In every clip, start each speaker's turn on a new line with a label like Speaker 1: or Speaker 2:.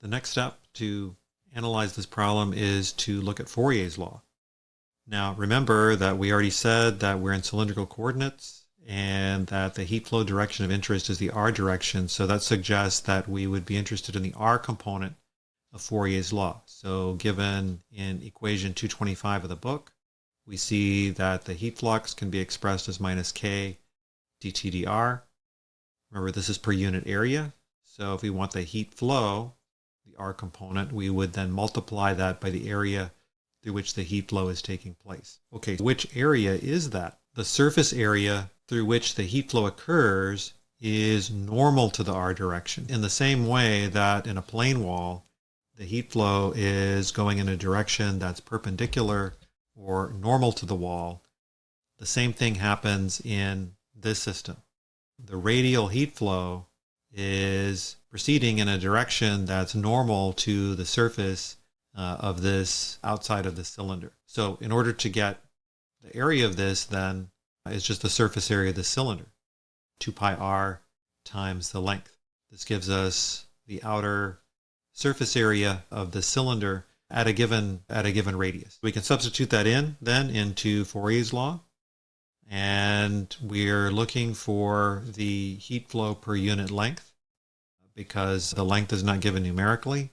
Speaker 1: The next step to analyze this problem is to look at Fourier's law. Now remember that we already said that we're in cylindrical coordinates and that the heat flow direction of interest is the r direction, so that suggests that we would be interested in the r component of Fourier's law. So given in equation 225 of the book, we see that the heat flux can be expressed as minus k dt dr. Remember, this is per unit area. So if we want the heat flow, the r component, we would then multiply that by the area through which the heat flow is taking place. Okay, which area is that? The surface area through which the heat flow occurs is normal to the r direction. In the same way that in a plane wall, the heat flow is going in a direction that's perpendicular or normal to the wall, the same thing happens in this system. The radial heat flow is proceeding in a direction that's normal to the surface of this outside of the cylinder. So in order to get the area of this, then is just the surface area of the cylinder, 2 pi r times the length. This gives us the outer surface area of the cylinder at a given radius. We can substitute that in then into Fourier's law, and we're looking for the heat flow per unit length because the length is not given numerically.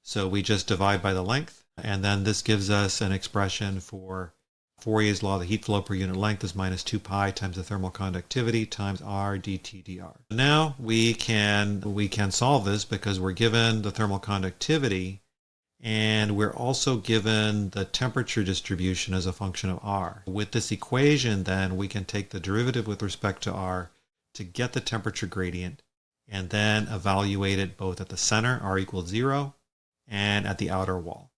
Speaker 1: So we just divide by the length, and then this gives us an expression for Fourier's law. The heat flow per unit length is minus 2 pi times the thermal conductivity times r dt dr. Now we can solve this because we're given the thermal conductivity, and we're also given the temperature distribution as a function of r. With this equation, then, we can take the derivative with respect to r to get the temperature gradient, and then evaluate it both at the center, r equals 0, and at the outer wall.